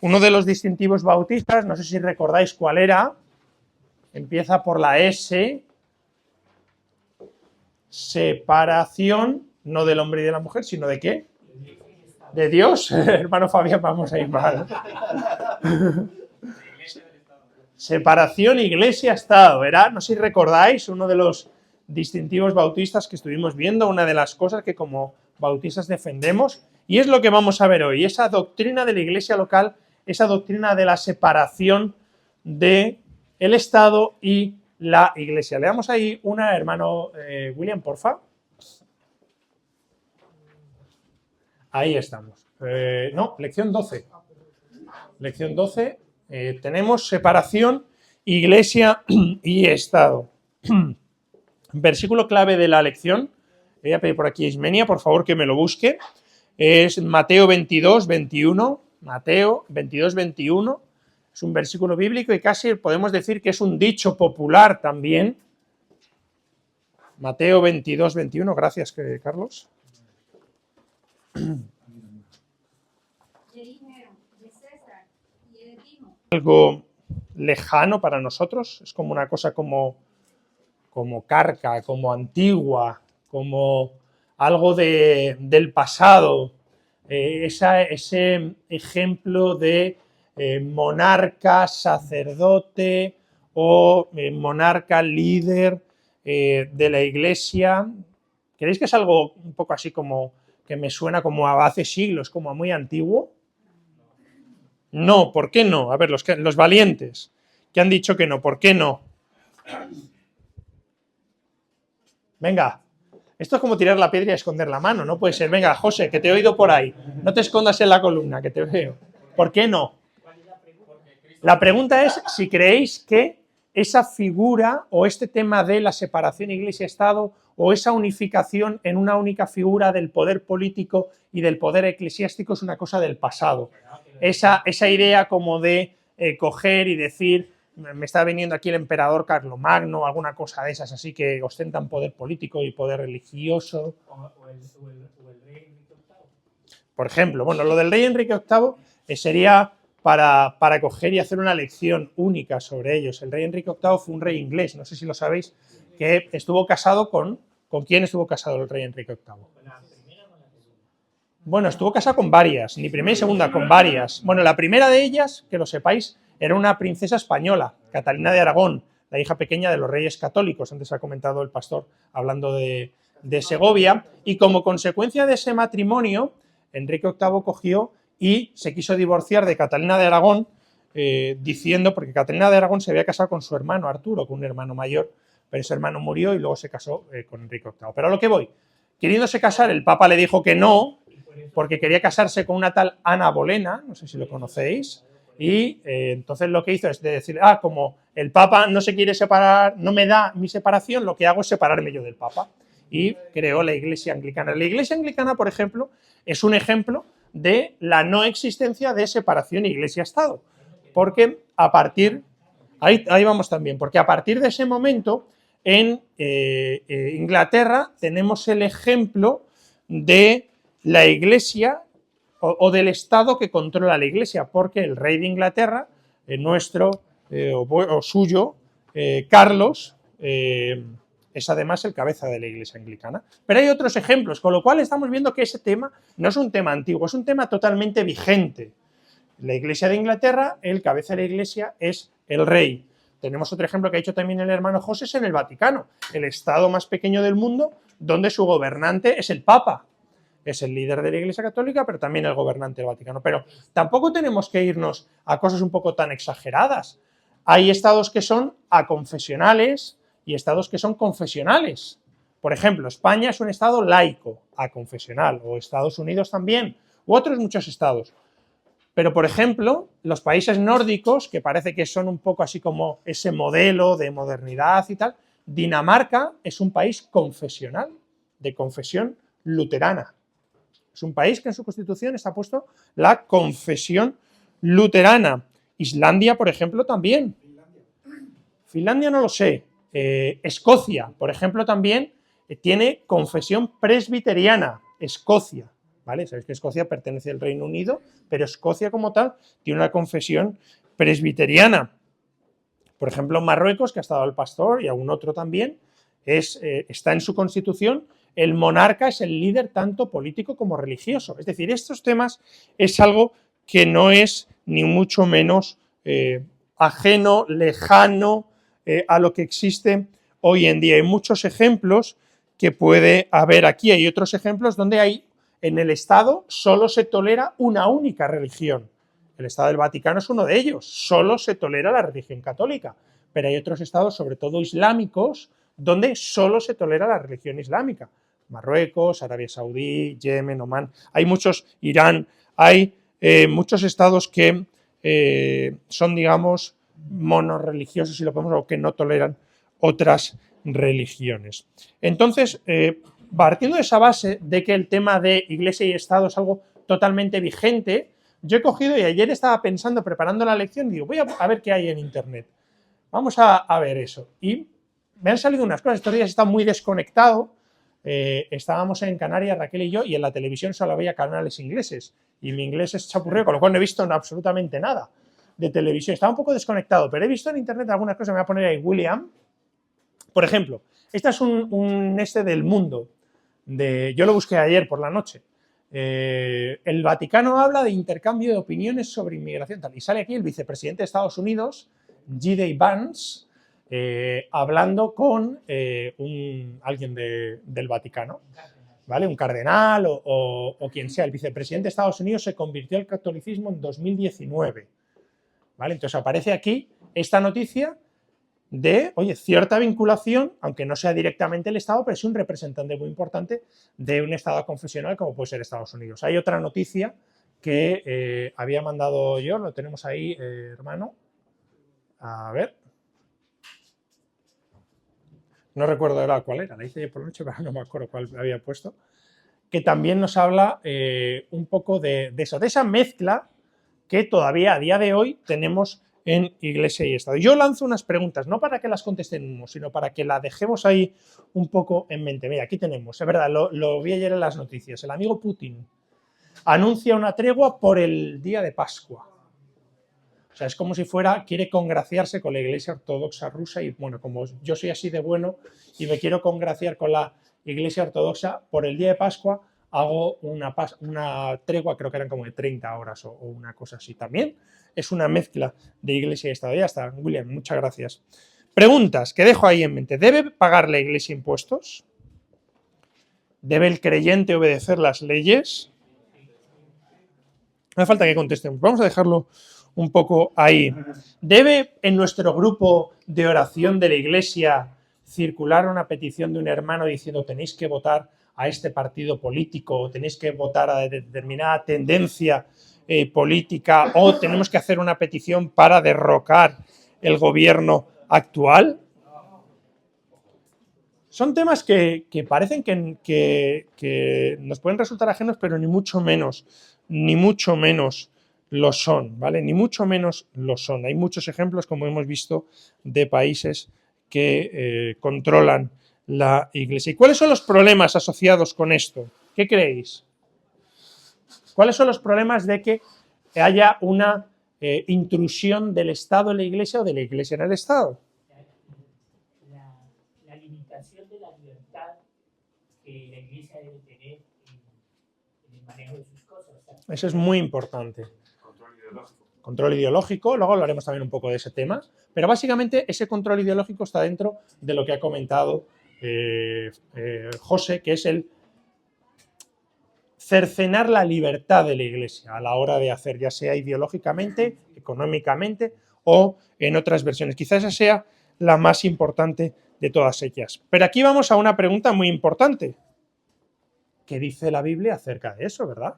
Uno de los distintivos bautistas, no sé si recordáis cuál era, empieza por la S, separación, no del hombre y de la mujer, sino ¿de qué? De Dios. Hermano Fabián, vamos a ir mal. Separación iglesia-estado, ¿verdad? No sé si recordáis, uno de los distintivos bautistas que estuvimos viendo, una de las cosas que como bautistas defendemos, y es lo que vamos a ver hoy, esa doctrina de la iglesia local, esa doctrina de la separación del Estado y la iglesia. Leamos ahí una, hermano William, porfa. Ahí estamos. No, lección 12. Lección 12. Tenemos separación, iglesia y Estado. Versículo clave de la lección. Voy a pedir por aquí a Ismenia, por favor, que me lo busque. Es Mateo 22, 21. Mateo 22, 21. Es un versículo bíblico y casi podemos decir que es un dicho popular también. Mateo 22, 21. Gracias, Carlos. Algo lejano para nosotros, es como una cosa como carca, como antigua, como algo del pasado, ese ejemplo de monarca, sacerdote o monarca líder de la iglesia. ¿Creéis que es algo un poco así como que me suena como a hace siglos, como a muy antiguo? No, ¿por qué no? A ver, los valientes que han dicho que no, ¿por qué no? Venga, esto es como tirar la piedra y esconder la mano, no puede ser. Venga, José, que te he oído por ahí, no te escondas en la columna, que te veo. ¿Por qué no? La pregunta es si creéis que esa figura o este tema de la separación iglesia-estado o esa unificación en una única figura del poder político y del poder eclesiástico es una cosa del pasado. Esa idea como de coger y decir, me está viniendo aquí el emperador Carlomagno, alguna cosa de esas así que ostentan poder político y poder religioso. O el rey Enrique VIII. Por ejemplo, bueno, lo del rey Enrique VIII sería para coger y hacer una lección única sobre ellos. El rey Enrique VIII fue un rey inglés, no sé si lo sabéis, que estuvo casado ¿con quién estuvo casado el rey Enrique VIII? Bueno, estuvo casado con varias, ni primera ni segunda, con varias. Bueno, la primera de ellas, que lo sepáis, era una princesa española, Catalina de Aragón, la hija pequeña de los reyes católicos, antes ha comentado el pastor hablando de Segovia, y como consecuencia de ese matrimonio, Enrique VIII cogió y se quiso divorciar de Catalina de Aragón, diciendo, porque Catalina de Aragón se había casado con su hermano Arturo, con un hermano mayor, pero ese hermano murió y luego se casó con Enrique VIII. Pero a lo que voy, queriéndose casar, el Papa le dijo que no, porque quería casarse con una tal Ana Bolena, no sé si lo conocéis, y entonces lo que hizo es decir, como el Papa no se quiere separar, no me da mi separación, lo que hago es separarme yo del Papa, y creó la Iglesia Anglicana. La Iglesia Anglicana, por ejemplo, es un ejemplo de la no existencia de separación Iglesia-Estado, porque a partir, ahí vamos también, porque a partir de ese momento en Inglaterra tenemos el ejemplo de la Iglesia o del Estado que controla la Iglesia, porque el rey de Inglaterra, nuestro o suyo, Carlos, es además el cabeza de la Iglesia Anglicana. Pero hay otros ejemplos, con lo cual estamos viendo que ese tema no es un tema antiguo, es un tema totalmente vigente. La Iglesia de Inglaterra, el cabeza de la Iglesia es el rey. Tenemos otro ejemplo que ha hecho también el hermano José, es en el Vaticano, el Estado más pequeño del mundo, donde su gobernante es el Papa. Es el líder de la Iglesia Católica, pero también el gobernante del Vaticano. Pero tampoco tenemos que irnos a cosas un poco tan exageradas. Hay estados que son aconfesionales y estados que son confesionales. Por ejemplo, España es un estado laico, aconfesional, o Estados Unidos también, u otros muchos estados. Pero, por ejemplo, los países nórdicos, que parece que son un poco así como ese modelo de modernidad y tal, Dinamarca es un país confesional, de confesión luterana. Es un país que en su constitución está puesto la confesión luterana. Islandia, por ejemplo, también. Finlandia no lo sé. Escocia, por ejemplo, también tiene confesión presbiteriana. Escocia, ¿vale? Sabéis que Escocia pertenece al Reino Unido, pero Escocia como tal tiene una confesión presbiteriana. Por ejemplo, Marruecos, que ha estado el pastor y algún otro también, está en su constitución, el monarca es el líder tanto político como religioso. Es decir, estos temas es algo que no es ni mucho menos ajeno, lejano a lo que existe hoy en día. Hay muchos ejemplos que puede haber aquí. Hay otros ejemplos donde en el Estado solo se tolera una única religión. El Estado del Vaticano es uno de ellos, solo se tolera la religión católica, pero hay otros estados, sobre todo islámicos, donde solo se tolera la religión islámica. Marruecos, Arabia Saudí, Yemen, Omán, hay muchos, Irán, hay muchos estados que son, digamos, monorreligiosos, si lo podemos, o que no toleran otras religiones. Entonces, partiendo de esa base de que el tema de Iglesia y Estado es algo totalmente vigente, yo he cogido y ayer estaba pensando, preparando la lección, y digo, voy a ver qué hay en internet. Vamos a ver eso. Y me han salido unas cosas, estos días he estado muy desconectado. Estábamos en Canarias, Raquel y yo, y en la televisión solo había canales ingleses. Y mi inglés es chapurreo, con lo cual no he visto absolutamente nada de televisión. Estaba un poco desconectado, pero he visto en internet algunas cosas. Me voy a poner ahí William. Por ejemplo, este es un del Mundo. Yo lo busqué ayer por la noche. El Vaticano habla de intercambio de opiniones sobre inmigración tal, y sale aquí el vicepresidente de Estados Unidos, J.D. Vance, hablando con alguien del Vaticano, ¿vale? Un cardenal o quien sea. El vicepresidente de Estados Unidos se convirtió al catolicismo en 2019, ¿vale? Entonces aparece aquí esta noticia de, oye, cierta vinculación, aunque no sea directamente el Estado, pero es un representante muy importante de un Estado confesional como puede ser Estados Unidos. Hay otra noticia que había mandado yo, lo tenemos ahí, hermano. A ver. No recuerdo ahora cuál era, la hice por la noche, pero no me acuerdo cuál había puesto. Que también nos habla un poco de eso, de esa mezcla que todavía a día de hoy tenemos en Iglesia y Estado. Yo lanzo unas preguntas, no para que las contestemos, sino para que las dejemos ahí un poco en mente. Mira, aquí tenemos, es verdad, lo vi ayer en las noticias, el amigo Putin anuncia una tregua por el día de Pascua. O sea, es como si quiere congraciarse con la Iglesia Ortodoxa rusa y, bueno, como yo soy así de bueno y me quiero congraciar con la Iglesia Ortodoxa, por el día de Pascua hago una tregua, creo que eran como de 30 horas o una cosa así. También es una mezcla de Iglesia y Estado. Ya está, William, muchas gracias. Preguntas que dejo ahí en mente. ¿Debe pagar la Iglesia impuestos? ¿Debe el creyente obedecer las leyes? No hace falta que contestemos. Vamos a dejarlo un poco ahí. ¿Debe en nuestro grupo de oración de la Iglesia circular una petición de un hermano diciendo tenéis que votar a este partido político, tenéis que votar a determinada tendencia política o tenemos que hacer una petición para derrocar el gobierno actual? Son temas que parecen que nos pueden resultar ajenos, pero ni mucho menos lo son, ¿vale? Ni mucho menos lo son. Hay muchos ejemplos, como hemos visto, de países que controlan la Iglesia. ¿Y cuáles son los problemas asociados con esto? ¿Qué creéis? ¿Cuáles son los problemas de que haya una intrusión del Estado en la Iglesia o de la Iglesia en el Estado? La limitación de la libertad que la Iglesia debe tener en el manejo de sus cosas. Eso es muy importante. Control ideológico, luego hablaremos también un poco de ese tema, pero básicamente ese control ideológico está dentro de lo que ha comentado José, que es el cercenar la libertad de la Iglesia a la hora de hacer, ya sea ideológicamente, económicamente o en otras versiones. Quizás esa sea la más importante de todas ellas. Pero aquí vamos a una pregunta muy importante. ¿Qué dice la Biblia acerca de eso, verdad?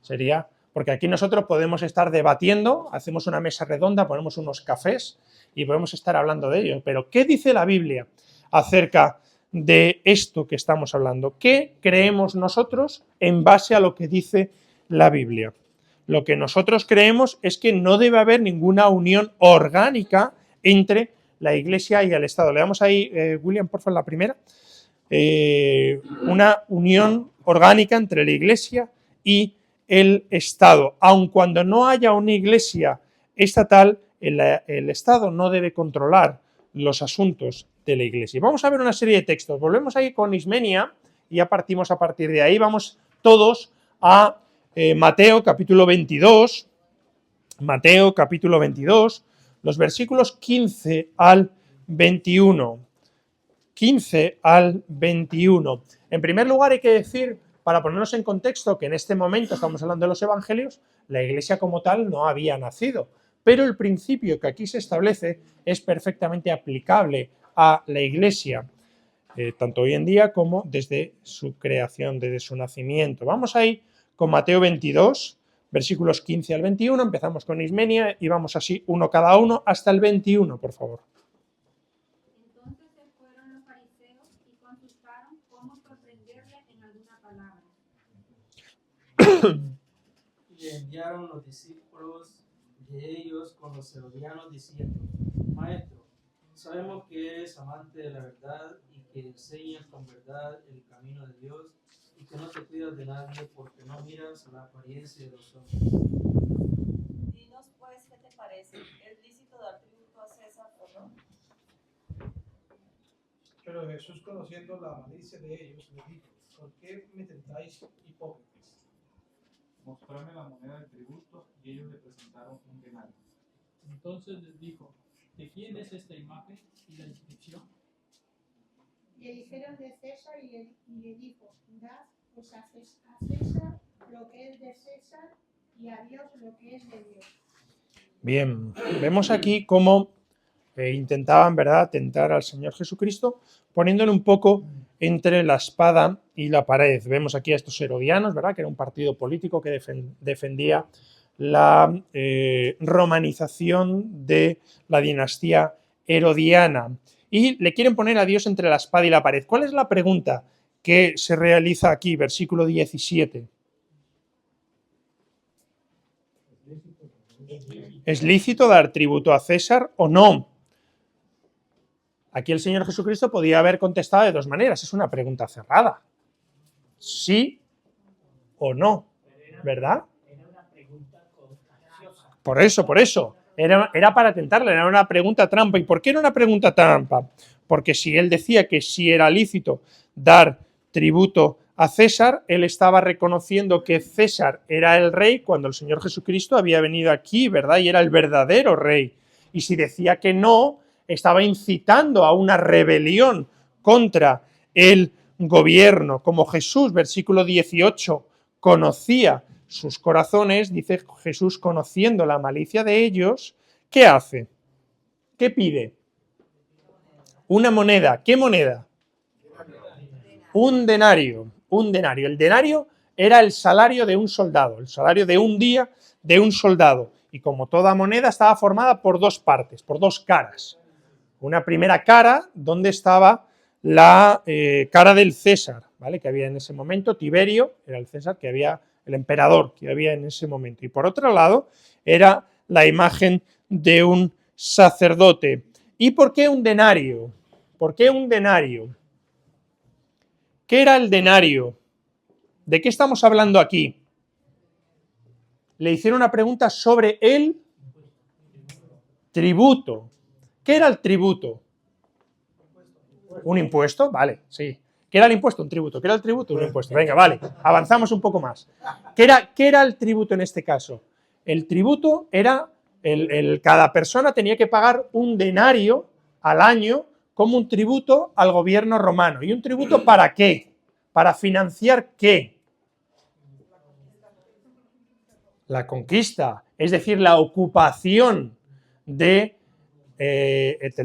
Sería, porque aquí nosotros podemos estar debatiendo, hacemos una mesa redonda, ponemos unos cafés y podemos estar hablando de ello. Pero ¿qué dice la Biblia acerca de esto que estamos hablando? ¿Qué creemos nosotros en base a lo que dice la Biblia? Lo que nosotros creemos es que no debe haber ninguna unión orgánica entre la Iglesia y el Estado. Le damos ahí, William, por favor, la primera. Una unión orgánica entre la Iglesia y el Estado. Aun cuando no haya una iglesia estatal, el Estado no debe controlar los asuntos de la iglesia. Vamos a ver una serie de textos. Volvemos ahí con Ismenia y ya partimos a partir de ahí. Vamos todos a Mateo capítulo 22. Mateo capítulo 22, los versículos 15 al 21. 15 al 21. En primer lugar hay que decir, para ponernos en contexto, que en este momento estamos hablando de los evangelios, la iglesia como tal no había nacido, pero el principio que aquí se establece es perfectamente aplicable a la iglesia, tanto hoy en día como desde su creación, desde su nacimiento. Vamos ahí con Mateo 22, versículos 15 al 21, empezamos con Ismenia y vamos así uno cada uno hasta el 21, por favor. Entonces se fueron los fariseos y consultaron cómo sorprenderle en alguna palabra. Y enviaron los discípulos de ellos con los herodianos diciendo: Maestro, sabemos que eres amante de la verdad y que enseñas con verdad el camino de Dios y que no te cuidas de nadie porque no miras la apariencia de los hombres. Dinos pues, ¿qué te parece? ¿Es lícito dar tributo a César o no? Pero Jesús, conociendo la malicia de ellos, le dijo: ¿Por qué me tentáis, hipócritas? Mostrarme la moneda del tributo, y ellos le presentaron un denario. Entonces les dijo: ¿de quién es esta imagen y la inscripción? Le dijeron: de César, y le dijo: dad pues a César lo que es de César y a Dios lo que es de Dios. Bien, vemos aquí cómo intentaban, ¿verdad?, tentar al Señor Jesucristo, poniéndole un poco entre la espada y la pared. Vemos aquí a estos herodianos, ¿verdad?, que era un partido político que defendía la romanización de la dinastía herodiana. Y le quieren poner a Dios entre la espada y la pared. ¿Cuál es la pregunta que se realiza aquí? Versículo 17. ¿Es lícito dar tributo a César o no? Aquí el Señor Jesucristo podía haber contestado de dos maneras. Es una pregunta cerrada. ¿Sí o no? ¿Verdad? Era una pregunta capciosa. Por eso. Era para tentarle, era una pregunta trampa. ¿Y por qué era una pregunta trampa? Porque si él decía que sí era lícito dar tributo a César, él estaba reconociendo que César era el rey cuando el Señor Jesucristo había venido aquí, ¿verdad? Y era el verdadero rey. Y si decía que no, estaba incitando a una rebelión contra el gobierno. Como Jesús, versículo 18, conocía sus corazones, dice Jesús, conociendo la malicia de ellos, ¿qué hace? ¿Qué pide? Una moneda. ¿Qué moneda? Un denario. Un denario. El denario era el salario de un soldado, el salario de un día de un soldado. Y como toda moneda estaba formada por dos partes, por dos caras. Una primera cara donde estaba la cara del César, ¿vale?, que había en ese momento. Tiberio era el César, que había, el emperador que había en ese momento. Y por otro lado era la imagen de un sacerdote. ¿Y por qué un denario? ¿Por qué un denario? ¿Qué era el denario? ¿De qué estamos hablando aquí? Le hicieron una pregunta sobre el tributo. ¿Qué era el tributo? ¿Un impuesto? Vale, sí. ¿Qué era el impuesto? Un tributo. ¿Qué era el tributo? Un impuesto. Venga, vale, avanzamos un poco más. ¿Qué era el tributo en este caso? El tributo era, cada persona tenía que pagar un denario al año como un tributo al gobierno romano. ¿Y un tributo para qué? ¿Para financiar qué? La conquista, es decir, la ocupación del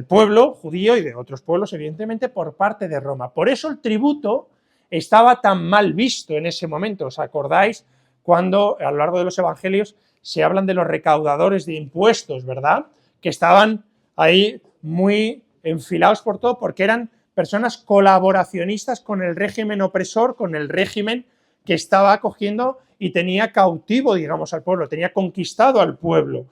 pueblo judío y de otros pueblos, evidentemente, por parte de Roma. Por eso el tributo estaba tan mal visto en ese momento. ¿Os acordáis cuando a lo largo de los evangelios se hablan de los recaudadores de impuestos, ¿verdad?, que estaban ahí muy enfilados por todo porque eran personas colaboracionistas con el régimen opresor, con el régimen que estaba acogiendo y tenía cautivo, digamos, al pueblo, tenía conquistado al pueblo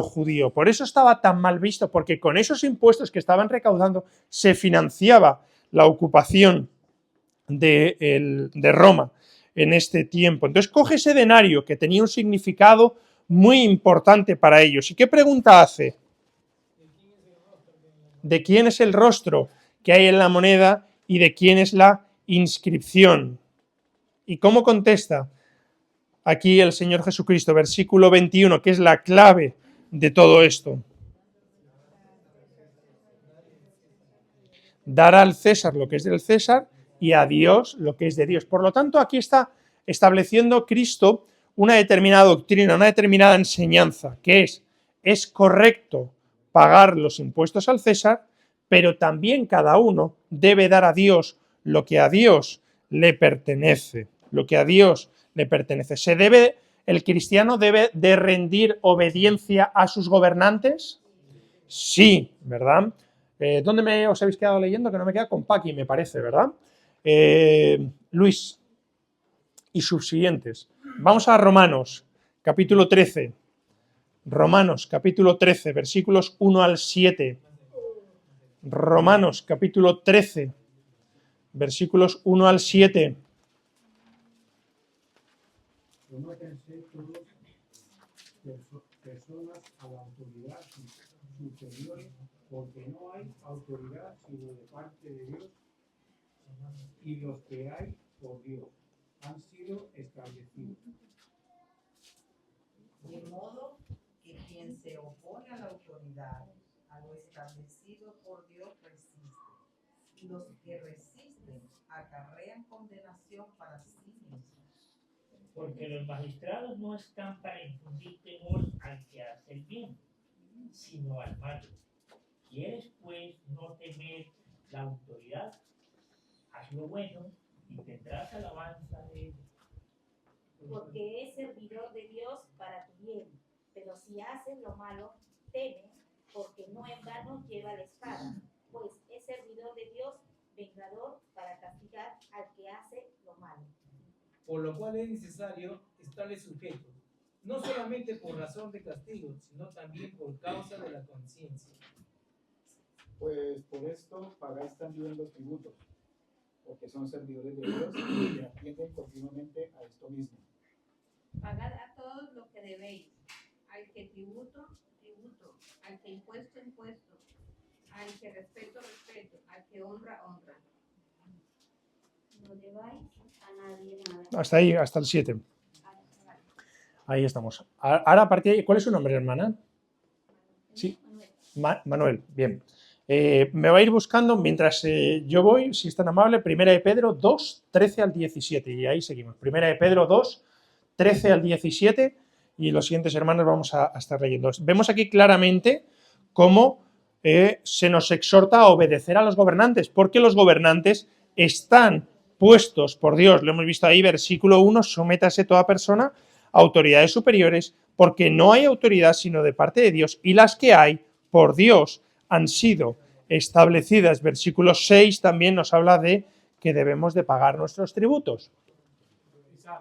judío. Por eso estaba tan mal visto, porque con esos impuestos que estaban recaudando se financiaba la ocupación de Roma. en este tiempo. Entonces coge ese denario que tenía un significado muy importante para ellos. ¿Y qué pregunta hace? ¿De quién es el rostro que hay en la moneda y de quién es la inscripción? ¿Y cómo contesta aquí el Señor Jesucristo? Versículo 21, que es la clave de todo esto. Dar al César lo que es del César y a Dios lo que es de Dios. Por lo tanto, aquí está estableciendo Cristo una determinada doctrina, una determinada enseñanza, que es correcto pagar los impuestos al César, pero también cada uno debe dar a Dios lo que a Dios le pertenece, lo que a Dios le pertenece. ¿El cristiano debe de rendir obediencia a sus gobernantes? Sí, ¿verdad? ¿Dónde os habéis quedado leyendo? Que no me queda con Paqui, me parece, ¿verdad? Luis y subsiguientes. Vamos a Romanos, capítulo 13. Romanos, capítulo 13, versículos 1 al 7. Romanos, capítulo 13, versículos 1 al 7. Somótense todos personas a la autoridad superiores, porque no hay autoridad sino de parte de Dios, y los que hay por Dios han sido establecidos. De modo que quien se opone a la autoridad, a lo establecido por Dios, resiste. Y los que resisten acarrean condenación para sí mismos. Porque los magistrados no están para infundir temor al que hace el bien, sino al malo. ¿Quieres, pues, no temer la autoridad? Haz lo bueno y tendrás alabanza de él. Porque es servidor de Dios para tu bien. Pero si haces lo malo, teme, porque no en vano lleva la espada, pues es servidor de Dios, vengador para castigar al que hace lo malo. Por lo cual es necesario estarle sujeto, no solamente por razón de castigo, sino también por causa de la conciencia. Pues por esto pagáis también los tributos, porque son servidores de Dios y que atienden continuamente a esto mismo. Pagad a todos lo que debéis, al que tributo, tributo, al que impuesto, impuesto, al que respeto, respeto, al que honra, honra. No debáis a nadie nada. Hasta ahí, hasta el 7. Ahí estamos. Ahora, a partir de ahí, ¿cuál es su nombre, hermana? Sí. Manuel, bien. Me va a ir buscando mientras yo voy, si es tan amable, 1 de Pedro 2, 13 al 17. Y ahí seguimos. 1 de Pedro 2, 13 al 17. Y los siguientes hermanos vamos a estar leyendo. Vemos aquí claramente cómo se nos exhorta a obedecer a los gobernantes, porque los gobernantes están puestos por Dios. Lo hemos visto ahí, versículo 1, sométase toda persona a autoridades superiores, porque no hay autoridad sino de parte de Dios, y las que hay por Dios han sido establecidas. Versículo 6 también nos habla de que debemos de pagar nuestros tributos.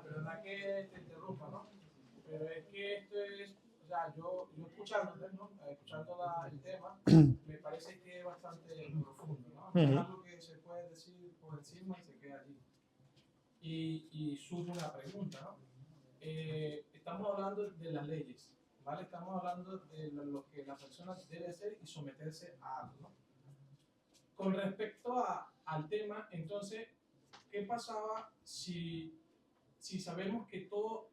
Perdona que te interrumpa, ¿no? Pero es que esto es, o sea, yo escuchándote, ¿no? Escuchando el tema, me parece que es bastante profundo, ¿no? Es algo que se puede decir por encima y se queda allí. Y surge una pregunta, ¿no? Estamos hablando de las leyes, ¿vale? Estamos hablando de lo que la persona debe hacer y someterse a algo, ¿no? Con respecto al tema, entonces, ¿qué pasaba si sabemos que todo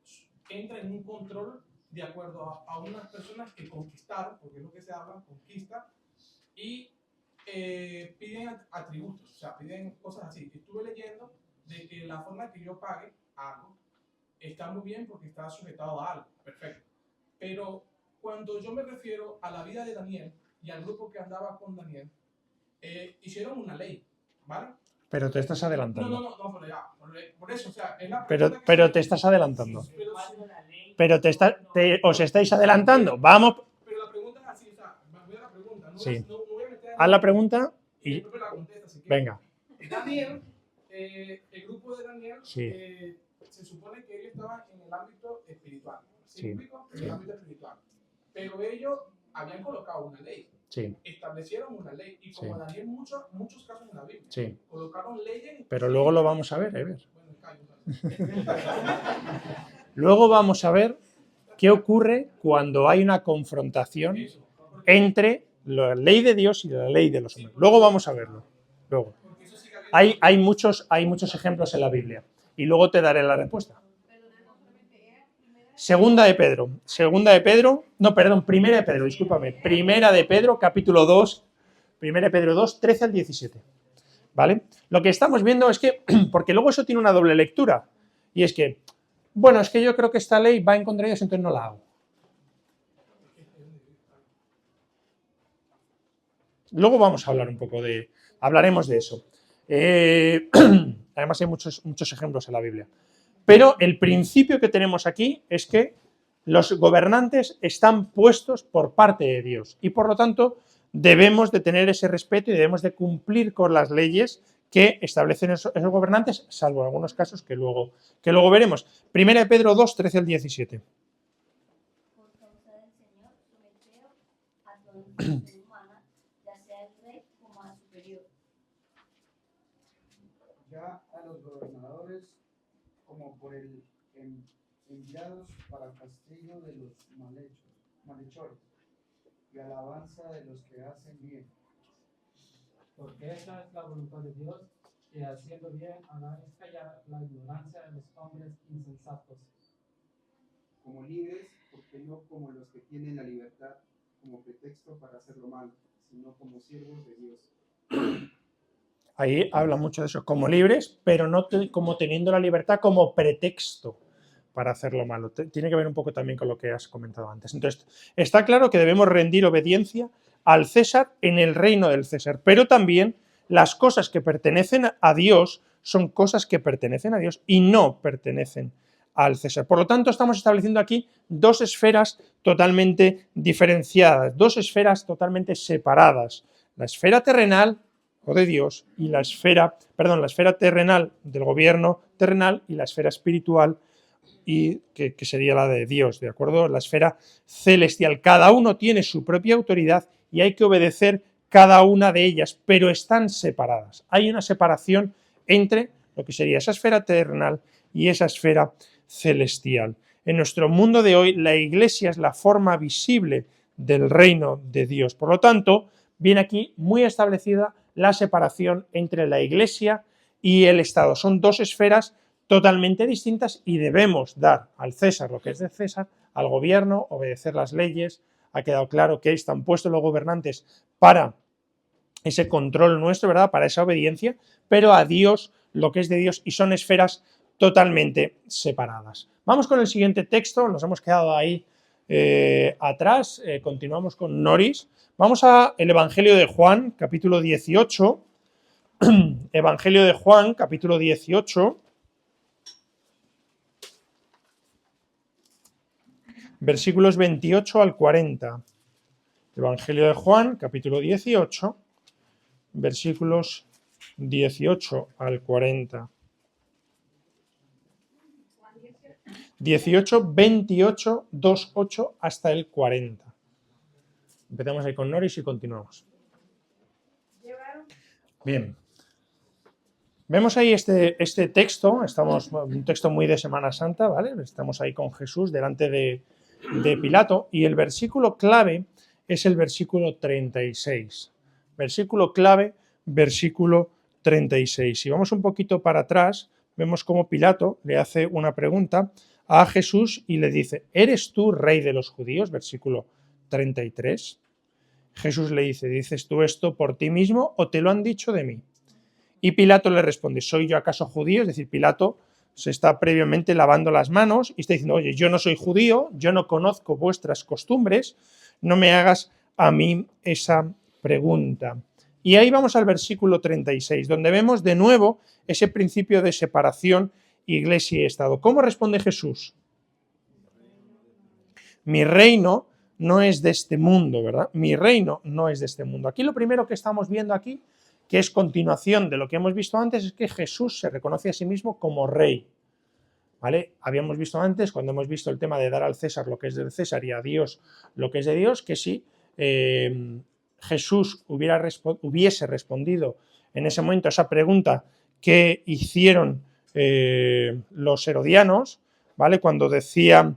entra en un control de acuerdo a unas personas que conquistaron, porque es lo que se habla, conquista, y piden atributos, o sea, piden cosas así? Estuve leyendo de que la forma que yo pague algo está muy bien porque está sujetado a algo, perfecto. Pero cuando yo me refiero a la vida de Daniel y al grupo que andaba con Daniel, hicieron una ley, ¿vale? Pero te estás adelantando. No, por eso, o sea, es la pero te estás adelantando. Os estáis adelantando. Vamos. Pero la pregunta es así, o sea, voy a la pregunta. No, Sí. no voy a meter Haz la pregunta y después la contesta, si venga. Daniel, el grupo de Daniel, Sí. se supone que ellos estaban en el ámbito espiritual. Sí. En el ámbito espiritual. Pero ellos habían colocado una ley. Sí. Establecieron una ley. Y como Sí. Daniel, muchos casos en la Biblia. Sí. Colocaron leyes. Pero luego lo vamos a ver, Bueno, callo. Luego vamos a ver qué ocurre cuando hay una confrontación entre la ley de Dios y la ley de los hombres. Luego vamos a verlo. Luego. Hay muchos ejemplos en la Biblia. Y luego te daré la respuesta. Primera de Pedro, capítulo 2, Primera de Pedro 2, 13 al 17. ¿Vale? Lo que estamos viendo es que, porque luego eso tiene una doble lectura, y es que, bueno, es que yo creo que esta ley va en contra de Dios, entonces no la hago. Luego vamos a hablar hablaremos de eso. Además hay muchos ejemplos en la Biblia. Pero el principio que tenemos aquí es que los gobernantes están puestos por parte de Dios y por lo tanto debemos de tener ese respeto y debemos de cumplir con las leyes que establecen esos gobernantes, salvo en algunos casos que luego veremos. Primera de Pedro 2, 13 al 17. Por causa del Señor, someteo a toda institución humana, ya sea el rey como a superior. Ya a los gobernadores como por el enviados para castigo de los malhechores y alabanza de los que hacen bien. Porque esa es la voluntad de Dios, que haciendo bien hagáis callar la ignorancia de los hombres insensatos. Como líderes, porque no como los que tienen la libertad como pretexto para hacer lo malo, sino como siervos de Dios. Ahí habla mucho de eso, como libres, pero no como teniendo la libertad como pretexto para hacer lo malo. Tiene que ver un poco también con lo que has comentado antes. Entonces, está claro que debemos rendir obediencia al César en el reino del César, pero también las cosas que pertenecen a Dios son cosas que pertenecen a Dios y no pertenecen al César. Por lo tanto, estamos estableciendo aquí dos esferas totalmente diferenciadas, dos esferas totalmente separadas. La esfera terrenal o de Dios y la esfera terrenal del gobierno terrenal y la esfera espiritual y que sería la de Dios, ¿de acuerdo? La esfera celestial. Cada uno tiene su propia autoridad y hay que obedecer cada una de ellas, pero están separadas. Hay una separación entre lo que sería esa esfera terrenal y esa esfera celestial. En nuestro mundo de hoy, la Iglesia es la forma visible del reino de Dios. Por lo tanto, viene aquí muy establecida la separación entre la Iglesia y el Estado. Son dos esferas totalmente distintas y debemos dar al César lo que es de César, al gobierno, obedecer las leyes. Ha quedado claro que están puestos los gobernantes para ese control nuestro, ¿verdad? Para esa obediencia, pero a Dios lo que es de Dios y son esferas totalmente separadas. Vamos con el siguiente texto, nos hemos quedado ahí atrás, continuamos con Noris. Vamos al Evangelio de Juan, capítulo 18. Evangelio de Juan, capítulo 18. Versículos 28 al 40. Evangelio de Juan, capítulo 18, versículos 18 al 40. 18, 28, 28 hasta el 40. Empezamos ahí con Noris y continuamos. Bien. Vemos ahí este texto, un texto muy de Semana Santa, ¿vale? Estamos ahí con Jesús delante de Pilato y el versículo clave es el versículo 36. Versículo clave, versículo 36. Si vamos un poquito para atrás, vemos cómo Pilato le hace una pregunta a Jesús y le dice, ¿eres tú rey de los judíos? Versículo 33. Jesús le dice, ¿dices tú esto por ti mismo o te lo han dicho de mí? Y Pilato le responde, ¿soy yo acaso judío? Es decir, Pilato se está previamente lavando las manos y está diciendo, oye, yo no soy judío, yo no conozco vuestras costumbres, no me hagas a mí esa pregunta. Y ahí vamos al versículo 36, donde vemos de nuevo ese principio de separación Iglesia y Estado. ¿Cómo responde Jesús? Mi reino no es de este mundo, ¿verdad? Mi reino no es de este mundo. Aquí lo primero que estamos viendo aquí, que es continuación de lo que hemos visto antes, es que Jesús se reconoce a sí mismo como rey. ¿Vale? Habíamos visto antes, cuando hemos visto el tema de dar al César lo que es del César y a Dios lo que es de Dios, que si Jesús hubiese respondido en ese momento a esa pregunta que hicieron los herodianos, ¿vale? Cuando decían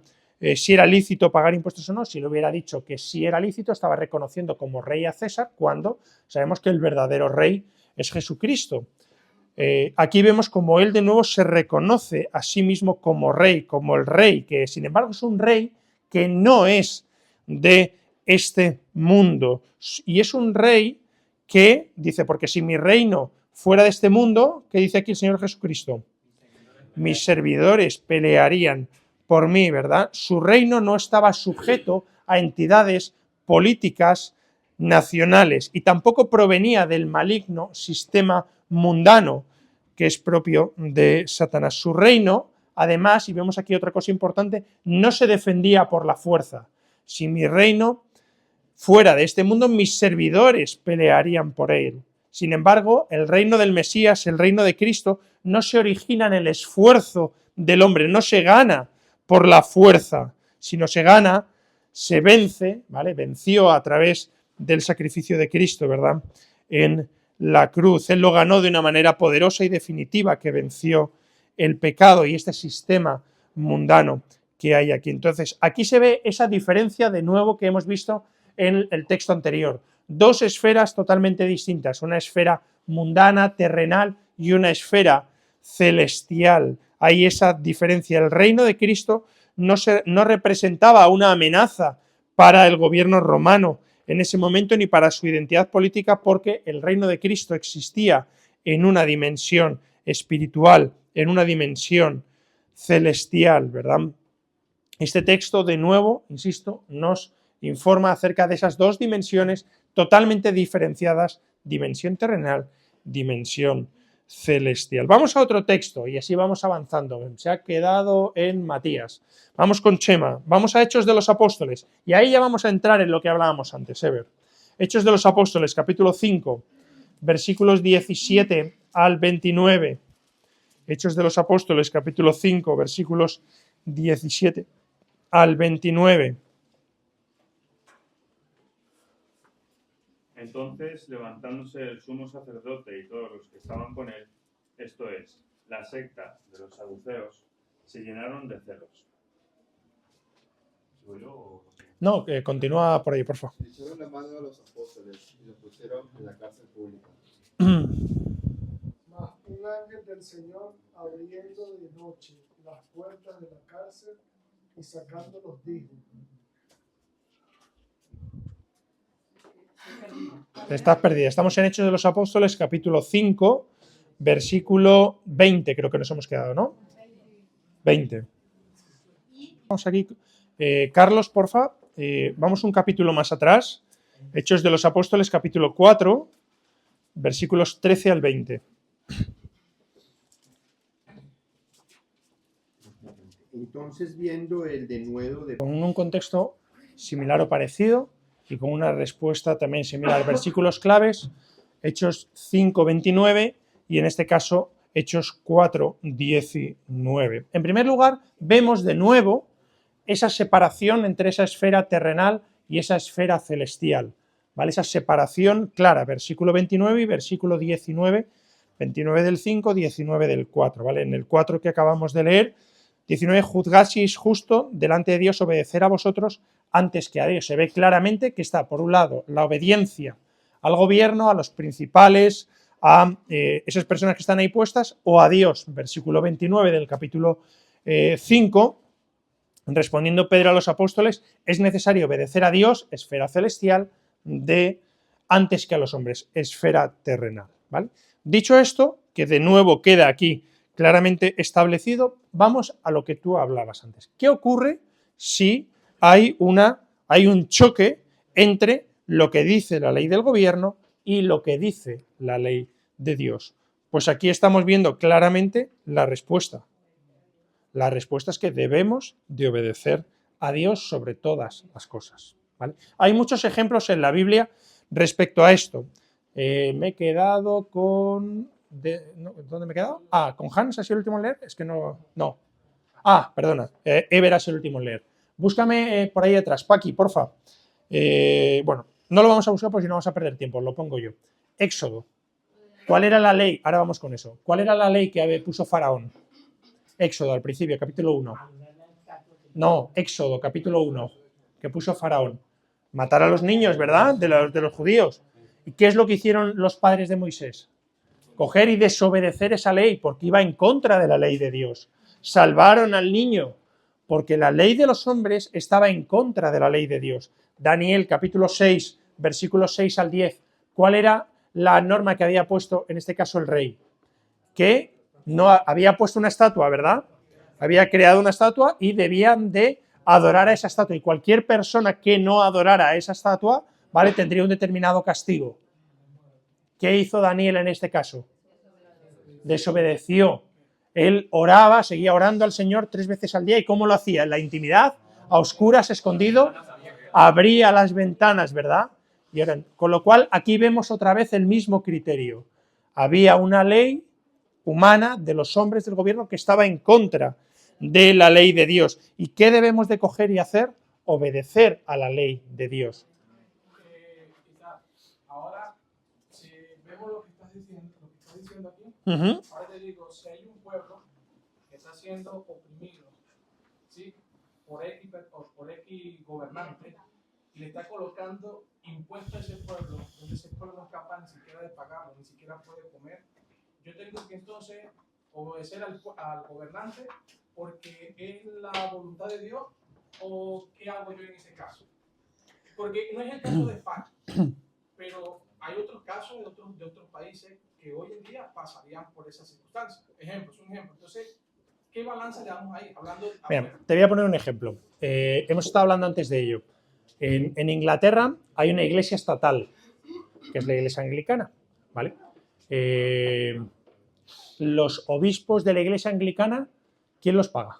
si era lícito pagar impuestos o no, si le hubiera dicho que sí era lícito, estaba reconociendo como rey a César, cuando sabemos que el verdadero rey es Jesucristo. Aquí vemos como él de nuevo se reconoce a sí mismo como rey, como el rey, que sin embargo es un rey que no es de este mundo. Y es un rey que dice, porque si mi reino fuera de este mundo, ¿qué dice aquí el Señor Jesucristo? Mis servidores pelearían por mí, ¿verdad? Su reino no estaba sujeto a entidades políticas nacionales y tampoco provenía del maligno sistema mundano que es propio de Satanás. Su reino, además, y vemos aquí otra cosa importante, no se defendía por la fuerza. Si mi reino fuera de este mundo, mis servidores pelearían por él. Sin embargo, el reino del Mesías, el reino de Cristo, no se origina en el esfuerzo del hombre, no se gana por la fuerza, sino se gana, se vence, ¿vale? Venció a través del sacrificio de Cristo, ¿verdad? En la cruz. Él lo ganó de una manera poderosa y definitiva, que venció el pecado y este sistema mundano que hay aquí. Entonces, aquí se ve esa diferencia de nuevo que hemos visto en el texto anterior. Dos esferas totalmente distintas, una esfera mundana, terrenal, y una esfera celestial. Hay esa diferencia. El reino de Cristo no representaba una amenaza para el gobierno romano en ese momento ni para su identidad política, porque el reino de Cristo existía en una dimensión espiritual, en una dimensión celestial, ¿verdad? Este texto, de nuevo, insisto, nos informa acerca de esas dos dimensiones totalmente diferenciadas, dimensión terrenal, dimensión celestial. Vamos a otro texto y así vamos avanzando. Se ha quedado en Matías. Vamos con Chema, vamos a Hechos de los Apóstoles y ahí ya vamos a entrar en lo que hablábamos antes, Ever. Hechos de los Apóstoles, capítulo 5, versículos 17 al 29. Hechos de los Apóstoles, capítulo 5, versículos 17 al 29. Entonces, levantándose el sumo sacerdote y todos los que estaban con él, esto es, la secta de los saduceos, se llenaron de celos. No, continúa por ahí, por favor. Echaron la mano a los apóstoles y los pusieron en la cárcel pública. Mas un ángel del Señor, abriendo de noche las puertas de la cárcel y sacándolos, dijo: Estás perdida. Estamos en Hechos de los Apóstoles, capítulo 5, versículo 20, creo que nos hemos quedado, ¿no? 20. Vamos aquí. Carlos, porfa, vamos un capítulo más atrás. Hechos de los Apóstoles, capítulo 4, versículos 13 al 20. Entonces, viendo el denuedo de... Con un contexto similar o parecido y con una respuesta también similar. Versículos claves, Hechos 5, 29 y en este caso Hechos 4, 19. En primer lugar, vemos de nuevo esa separación entre esa esfera terrenal y esa esfera celestial, ¿vale? Esa separación clara, versículo 29 y versículo 19, 29 del 5, 19 del 4, ¿vale? En el 4 que acabamos de leer, 19, juzgad si es justo delante de Dios obedecer a vosotros antes que a Dios. Se ve claramente que está, por un lado, la obediencia al gobierno, a los principales, a esas personas que están ahí puestas, o a Dios. Versículo 29 del capítulo 5, respondiendo Pedro a los apóstoles, es necesario obedecer a Dios, esfera celestial, antes que a los hombres, esfera terrenal, ¿vale? Dicho esto, que de nuevo queda aquí claramente establecido, vamos a lo que tú hablabas antes. ¿Qué ocurre si hay un choque entre lo que dice la ley del gobierno y lo que dice la ley de Dios? Pues aquí estamos viendo claramente la respuesta. La respuesta es que debemos de obedecer a Dios sobre todas las cosas, ¿vale? Hay muchos ejemplos en la Biblia respecto a esto. Me he quedado con... ¿Dónde me he quedado? Con Hans ha sido el último en leer. Es que no. Perdona. Ever ha sido el último en leer. Búscame por ahí detrás, Paqui, porfa. Bueno, no lo vamos a buscar porque si no vamos a perder tiempo, lo pongo yo. Éxodo. ¿Cuál era la ley? Ahora vamos con eso. ¿Cuál era la ley que puso Faraón? Éxodo, al principio, capítulo 1. No, Éxodo, capítulo 1, que puso Faraón. Matar a los niños, ¿verdad? De los judíos. ¿Y qué es lo que hicieron los padres de Moisés? Coger y desobedecer esa ley, porque iba en contra de la ley de Dios. Salvaron al niño, porque la ley de los hombres estaba en contra de la ley de Dios. Daniel, capítulo 6, versículos 6 al 10. ¿Cuál era la norma que había puesto, en este caso, el rey? Que no había puesto una estatua, ¿verdad? Había creado una estatua y debían de adorar a esa estatua. Y cualquier persona que no adorara a esa estatua, ¿vale?, tendría un determinado castigo. ¿Qué hizo Daniel en este caso? Desobedeció. Él oraba, seguía orando al Señor 3 veces al día. ¿Y cómo lo hacía? En la intimidad, a oscuras, escondido, abría las ventanas, ¿verdad? Y oran. Con lo cual, aquí vemos otra vez el mismo criterio. Había una ley humana de los hombres del gobierno que estaba en contra de la ley de Dios. ¿Y qué debemos de coger y hacer? Obedecer a la ley de Dios. Ahora, si vemos lo que estás diciendo aquí, Uh-huh. ahora te digo, si hay un pueblo que está siendo oprimido, ¿sí?, por X gobernante, y le está colocando impuestos a ese pueblo, donde ese pueblo no es capaz ni siquiera de pagarlo, ni siquiera puede comer, yo tengo que entonces obedecer al gobernante porque es la voluntad de Dios, o qué hago yo en ese caso. Porque no es el caso de España, pero hay otros casos de otros países que hoy en día pasarían por esas circunstancias. Es un ejemplo. Entonces, ¿qué balance le damos ahí? Mira, te voy a poner un ejemplo. Hemos estado hablando antes de ello. En Inglaterra hay una iglesia estatal, que es la iglesia anglicana, ¿vale? Los obispos de la iglesia anglicana, ¿quién los paga?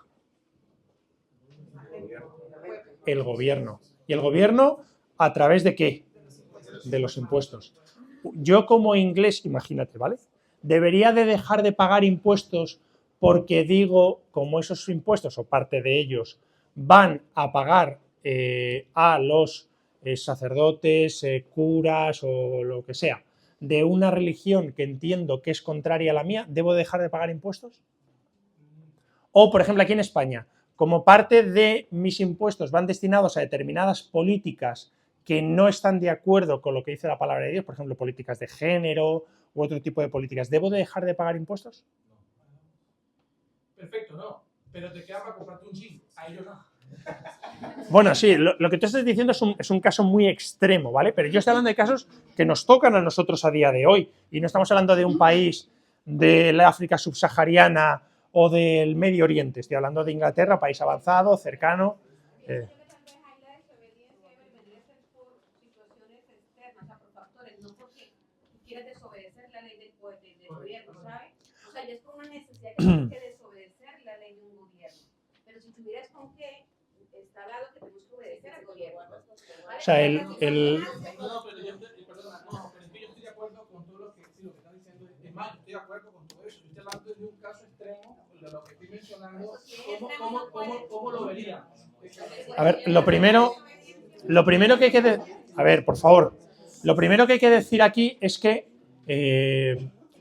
El gobierno. ¿Y el gobierno a través de qué? De los impuestos. Yo como inglés, imagínate, ¿vale?, debería de dejar de pagar impuestos porque digo, como esos impuestos o parte de ellos van a pagar a los sacerdotes, curas o lo que sea, de una religión que entiendo que es contraria a la mía, ¿debo dejar de pagar impuestos? O, por ejemplo, aquí en España, como parte de mis impuestos van destinados a determinadas políticas que no están de acuerdo con lo que dice la palabra de Dios, por ejemplo, políticas de género u otro tipo de políticas, ¿debo de dejar de pagar impuestos? Perfecto, no. Pero te queda para comprarte un jean. A ellos no. Bueno, sí, lo que tú estás diciendo es un caso muy extremo, ¿vale? Pero yo estoy hablando de casos que nos tocan a nosotros a día de hoy. Y no estamos hablando de un país de la África subsahariana o del Medio Oriente. Estoy hablando de Inglaterra, país avanzado, cercano. No porque quieras desobedecer la ley del gobierno, ¿sabes? O sea, ya es como una necesidad que tienes que desobedecer la ley de un gobierno. Pero si tuvieras con qué, está dado que tenemos que obedecer al gobierno. ¿Vale? O sea, No, pero es que yo estoy de acuerdo con todo lo que están diciendo. Es más, yo estoy de acuerdo con todo eso. Yo estoy hablando de un caso extremo, de lo que estoy mencionando. ¿Cómo lo veríamos? A ver, lo primero que hay que a ver, por favor. Lo primero que hay que decir aquí es que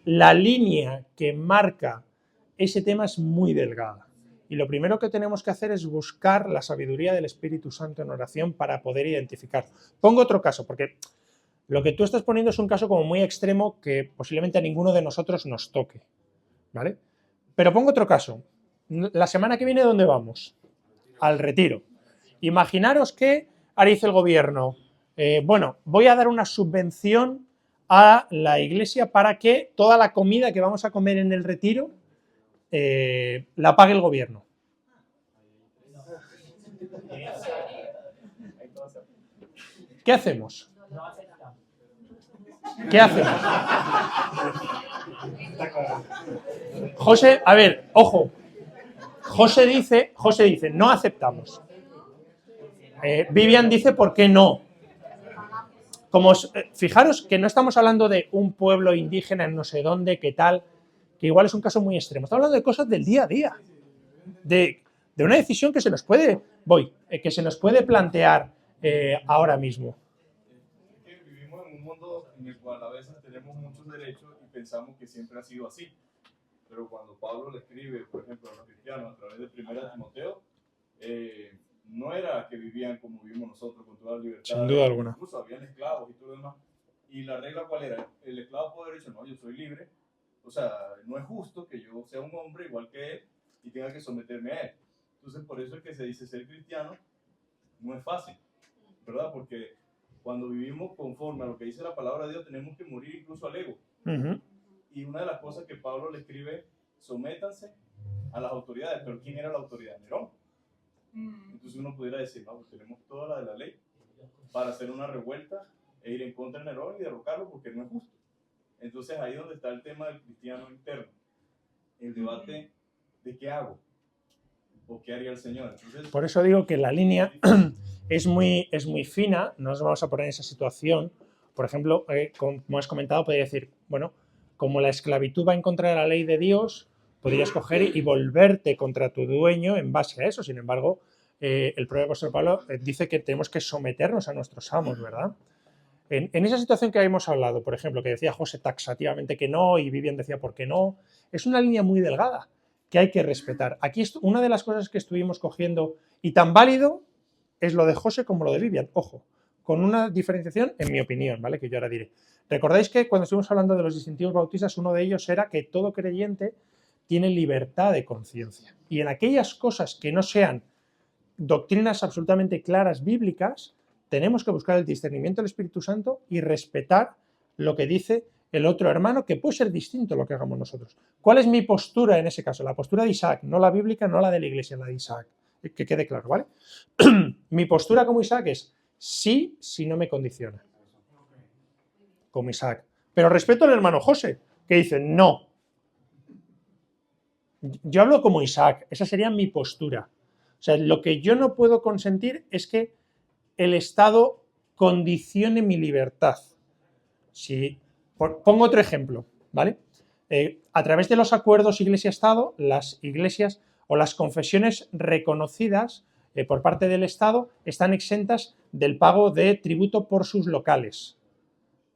la línea que marca ese tema es muy delgada. Y lo primero que tenemos que hacer es buscar la sabiduría del Espíritu Santo en oración para poder identificar. Pongo otro caso, porque lo que tú estás poniendo es un caso como muy extremo que posiblemente a ninguno de nosotros nos toque, ¿vale? Pero pongo otro caso. La semana que viene, ¿dónde vamos? Al retiro. Imaginaros que ahora dice el gobierno, bueno, voy a dar una subvención a la iglesia para que toda la comida que vamos a comer en el retiro la pague el gobierno. ¿Qué hacemos? ¿Qué hacemos? José, a ver, ojo. José dice, no aceptamos. Vivian dice, ¿por qué no? Como, fijaros que no estamos hablando de un pueblo indígena en no sé dónde, qué tal, que igual es un caso muy extremo. Estamos hablando de cosas del día a día, de una decisión que se nos puede, plantear ahora mismo. Es que vivimos en un mundo en el cual a veces tenemos muchos derechos y pensamos que siempre ha sido así. pero cuando Pablo le escribe, por ejemplo, a los cristianos a través de 1 Timoteo, no era que vivían como vivimos nosotros con toda la libertad. Sin duda alguna. Incluso habían esclavos y todo lo demás. ¿Y la regla cuál era? El esclavo puede haber dicho, no, yo soy libre. O sea, no es justo que yo sea un hombre igual que él y tenga que someterme a él. Entonces, por eso es que se dice ser cristiano no es fácil, ¿verdad? Porque cuando vivimos conforme a lo que dice la palabra de Dios, tenemos que morir incluso al ego. Y una de las cosas que Pablo le escribe, sométanse a las autoridades. Pero ¿quién era la autoridad? Nerón. Entonces uno pudiera decir, no, pues tenemos toda la de la ley para hacer una revuelta e ir en contra de Nerón y derrocarlo porque no es justo. Entonces ahí es donde está el tema del cristiano interno, el debate de qué hago o qué haría el Señor. Entonces, por eso digo que la línea es muy fina, no nos vamos a poner en esa situación. Por ejemplo, como has comentado, podría decir, bueno, como la esclavitud va en contra de la ley de Dios, podrías coger y volverte contra tu dueño en base a eso. Sin embargo, el propio apóstol Pablo dice que tenemos que someternos a nuestros amos, ¿verdad? En esa situación que hemos hablado, por ejemplo, que decía José taxativamente que no y Vivian decía por qué no, es una línea muy delgada que hay que respetar. Aquí una de las cosas que estuvimos cogiendo, y tan válido es lo de José como lo de Vivian, ojo, con una diferenciación en mi opinión, ¿vale? Que yo ahora diré. ¿Recordáis que cuando estuvimos hablando de los distintivos bautistas, uno de ellos era que todo creyente tiene libertad de conciencia? Y en aquellas cosas que no sean doctrinas absolutamente claras bíblicas, tenemos que buscar el discernimiento del Espíritu Santo y respetar lo que dice el otro hermano, que puede ser distinto a lo que hagamos nosotros. ¿Cuál es mi postura en ese caso? La postura de Isaac, no la bíblica, no la de la iglesia, la de Isaac. Que quede claro, ¿vale? Mi postura como Isaac es sí, si no me condiciona. Como Isaac. Pero respeto al hermano José, que dice no. Yo hablo como Isaac, esa sería mi postura. O sea, lo que yo no puedo consentir es que el Estado condicione mi libertad. Si, pongo otro ejemplo, ¿vale? A través de los acuerdos Iglesia-Estado, las iglesias o las confesiones reconocidas por parte del Estado están exentas del pago de tributo por sus locales,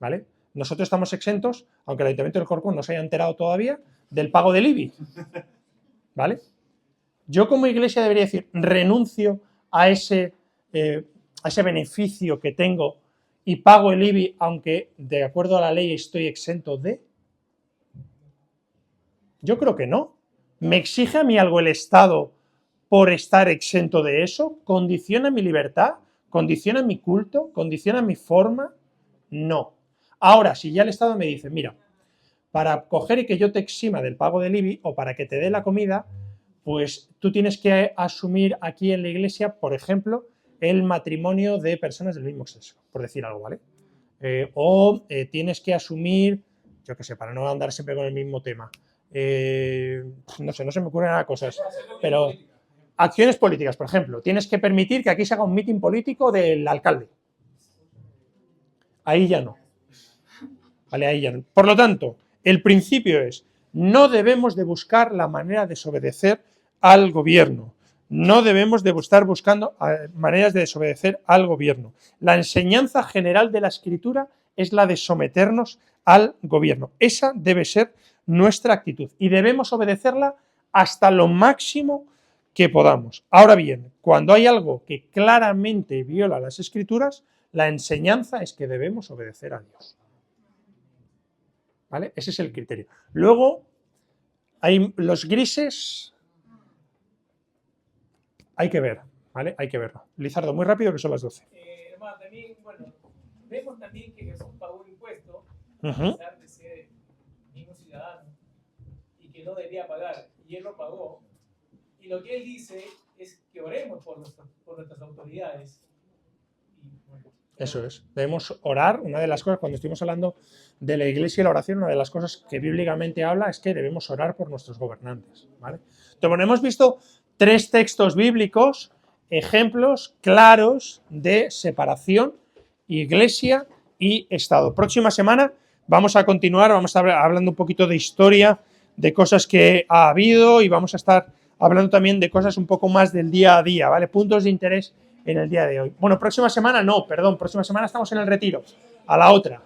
¿vale? Nosotros estamos exentos, aunque el Ayuntamiento del Corcón no se haya enterado todavía, del pago del IBI, ¿vale? Yo como iglesia debería decir, renuncio a ese beneficio que tengo y pago el IBI, aunque de acuerdo a la ley estoy exento de. Yo creo que no. ¿Me exige a mí algo el Estado por estar exento de eso? ¿Condiciona mi libertad? ¿Condiciona mi culto? ¿Condiciona mi forma? No. Ahora, si ya el Estado me dice, mira, para coger y que yo te exima del pago del IBI o para que te dé la comida, pues tú tienes que asumir aquí en la iglesia, por ejemplo, el matrimonio de personas del mismo sexo, por decir algo, ¿vale? Tienes que asumir, yo qué sé, para no andar siempre con el mismo tema, no sé, no se me ocurren nada cosas, pero acciones políticas, por ejemplo, tienes que permitir que aquí se haga un mitin político del alcalde. Ahí ya no. Vale, ahí ya no. Por lo tanto, el principio es, no debemos de buscar la manera de desobedecer al gobierno. No debemos de estar buscando maneras de desobedecer al gobierno. La enseñanza general de la Escritura es la de someternos al gobierno. Esa debe ser nuestra actitud y debemos obedecerla hasta lo máximo que podamos. Ahora bien, cuando hay algo que claramente viola las Escrituras, la enseñanza es que debemos obedecer a Dios. ¿Vale? Ese es el criterio. Luego, hay los grises, hay que ver, ¿vale? Hay que verlo. Lizardo, muy rápido que son las 12. Hermano, también, bueno, vemos también que Jesús pagó impuestos, Uh-huh. a pesar de ser mismo ciudadano, y que no debía pagar, y él lo pagó. Y lo que él dice es que oremos por nuestras autoridades. Y, bueno, eso es, debemos orar. Una de las cosas, cuando estuvimos hablando de la iglesia y la oración, una de las cosas que bíblicamente habla es que debemos orar por nuestros gobernantes, ¿vale? Entonces, bueno, hemos visto 3 textos bíblicos, ejemplos claros de separación, iglesia y Estado. Próxima semana vamos a continuar, vamos a estar hablando un poquito de historia, de cosas que ha habido y vamos a estar hablando también de cosas un poco más del día a día, ¿vale? Puntos de interés en el día de hoy. Bueno, próxima semana no, perdón, próxima semana estamos en el retiro, a la otra.